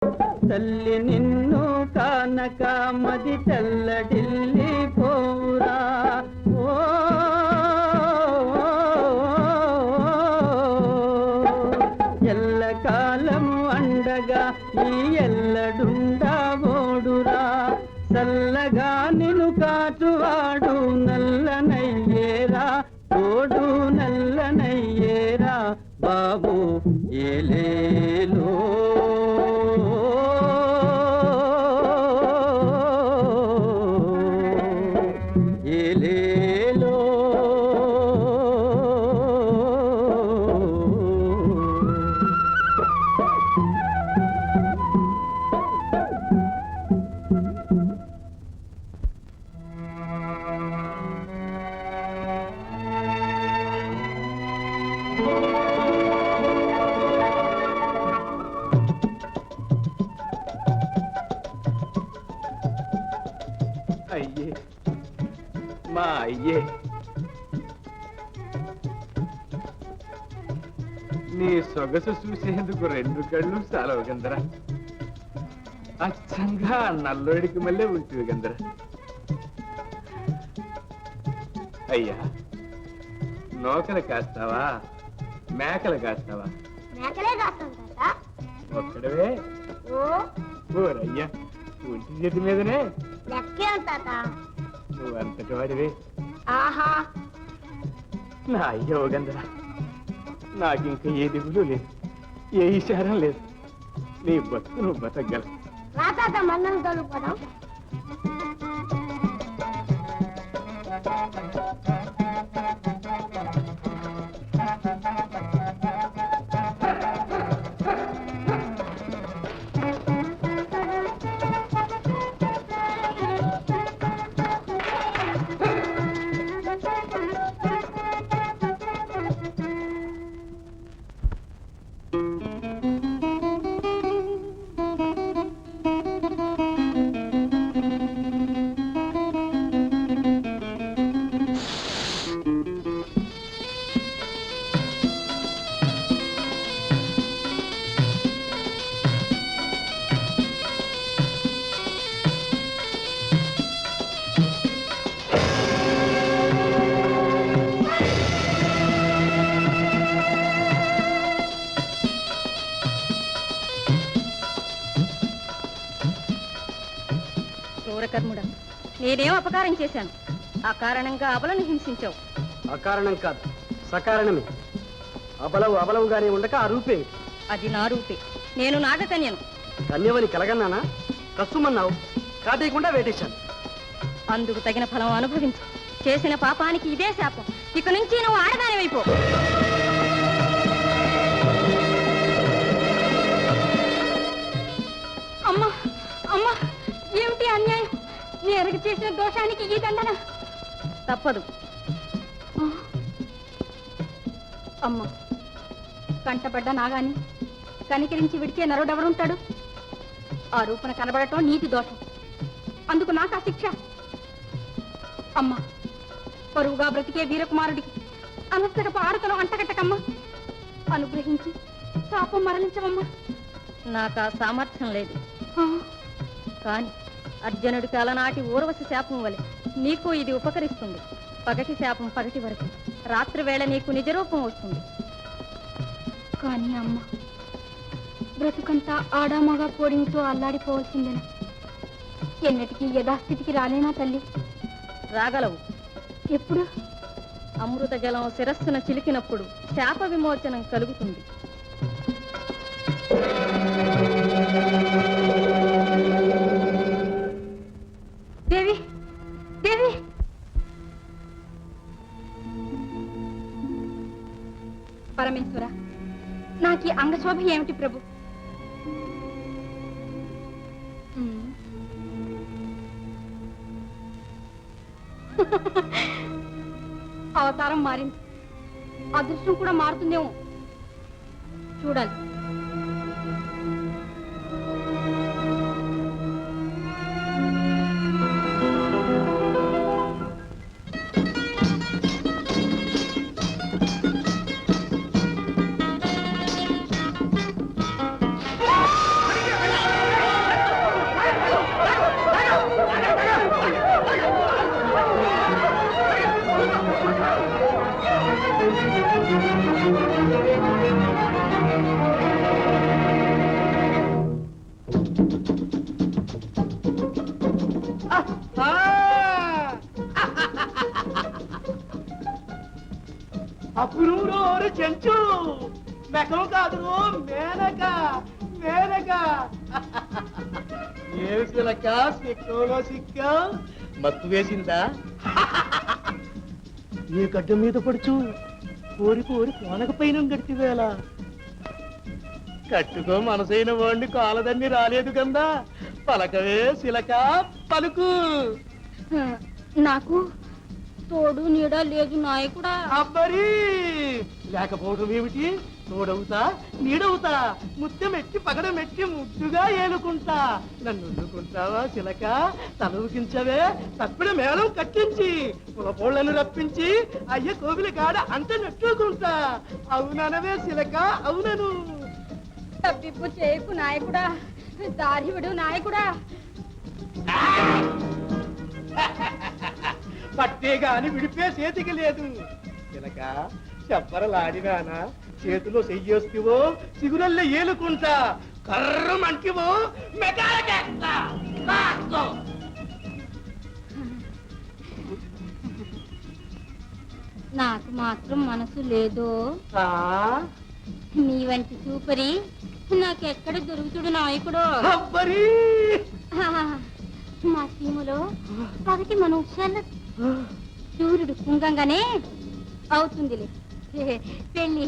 తల్లి నిన్ను కానక మది తెల్లడిల్లి పోరా ఓ ఎల్లకాలం అండగా ఈ ఎల్లడుండా ఓడురా చల్లగా నిన్ను కాచువాడు నల్లనయ్యేరా ఓడు నల్లనయ్యేరా బాబు ఏలేలో ఏలేలో అయ్యే మా అయ్యే నీ సొగసు చూసేందుకు రెండు కళ్ళు సాలవు గందరా అచ్చంగా నల్లోడికి మళ్ళీ ఉంటుంది గందరా అయ్యా నోకలు కాస్తావా మేకలు కాస్తావా ఒక్కడవే ఓరయ్యా ఒంటి చేతి మీదనే నువ్వు అంతటి వాడివే నా అయ్యో గందరా నాకింక ఏ దిగులు లేదు ఏ ఇషారం లేదు నీ బతుకు నువ్వు బతకగల మన్నలు తొలుపుకోవడం క్రూరకర్ముడా, నేనేం అపకారం చేశాను? ఆ కారణంగా అబలను హింసించావు. అకారణం కాదు, సకారణమే. అబలవు అబలవుగానే ఉండక ఆ రూపేమి? అది నా రూపే. నేను నాగకన్యను. కన్యవని కలగన్నానా? కసుమన్నావు, కాటేయకుండా వేటేశాను. అందుకు తగిన ఫలం అనుభవించు. చేసిన పాపానికి ఇదే శాపం. ఇక నుంచి నువ్వు ఆడదానివైపో. అమ్మా అమ్మా, ఏమిటి అన్యాయం? నీ ఎరగ చేసిన దోషానికి ఈ దండన తప్పదు. అమ్మ, కంటపడ్డ నాగాని కనికరించి విడిచే నరుడెవరుంటాడు? ఆ రూపన కనబడటం నీతి దోషం. అందుకు నాకు ఆ శిక్ష. అమ్మ, పరువుగా బ్రతికే వీరకుమారుడికి అనవసరపు ఆడతను అంటగట్టకమ్మా. అనుగ్రహించి శాపం మరణించవమ్మా. నాకు ఆ సామర్థ్యం లేదు. కాని అర్జునుడికి అలనాటి ఊర్వశి శాపం వలె నీకు ఇది ఉపకరిస్తుంది. పగటి శాపం పగటి వరకు, రాత్రి వేళ నీకు నిజరూపం వస్తుంది. కానీ అమ్మ, బ్రతుకంతా ఆడామగా పోడింతో అల్లాడిపోవలసిందేనా? ఎన్నటికీ యథాస్థితికి రాలేనా తల్లి? రాగలవు. ఎప్పుడు? అమృత జలం శిరస్సున చిలికినప్పుడు శాప విమోచనం కలుగుతుంది. దేవి, దేవి! పరమేశ్వర, నాకు ఈ అంగశోభ ఏమిటి ప్రభు? అవతారం మారింది. అదృష్టం కూడా మారుతుందేమో, చూడాలి. చెంచు మెకం కాదు మేనక మేనక ఏమి చిలక సిక్కంలో సిక్క మత్తు వేసిందా ఏ గడ్డ మీద పడుచు కోరి కోరి కోనక పైన గడిచివేళ కట్టుకో మనసైన వాడిని కాలదన్ని రాలేదు కదా పలకవే శిలక పలుకు నాకు తోడు నీడ లేదు నాయకుడా. అబ్బరి లేకపోవడం ఏమిటి? తోడవుతా నీడవుతా ముత్తెమెట్టి పగడమెట్టి ముద్దుగా ఏలుకుంటా. నన్ను వండుకుంటావా చిలక? తలవుకించవే తప్పిడ మేళం కట్టించి పులపోళ్లను రప్పించి అయ్య కోవిల కాడ అంత నెట్టుకుంటా. అవుననవే చిలక అవునను. తప్పిప్పు చేయకు నాయకుడా, దారివిడు నాయకుడా. పట్టే గాని విడిపే చేతికి లేదు చిలక. చెప్పరలాడినానా చేతిలో చెయ్యేస్తువో సిగురల్లే ఏలుకుంటా. కర్రమంటివో మెకాలకేస్తా. నాకు మాత్రం మనసు లేదు. నీ వంటి సూపరి నాకెక్కడ దొరుకుతుడు నాయకుడు. మా సీములో పగటి మన ఉత్సాల సూర్యుడు కుంగంగానే అవుతుందిలే పెళ్ళి.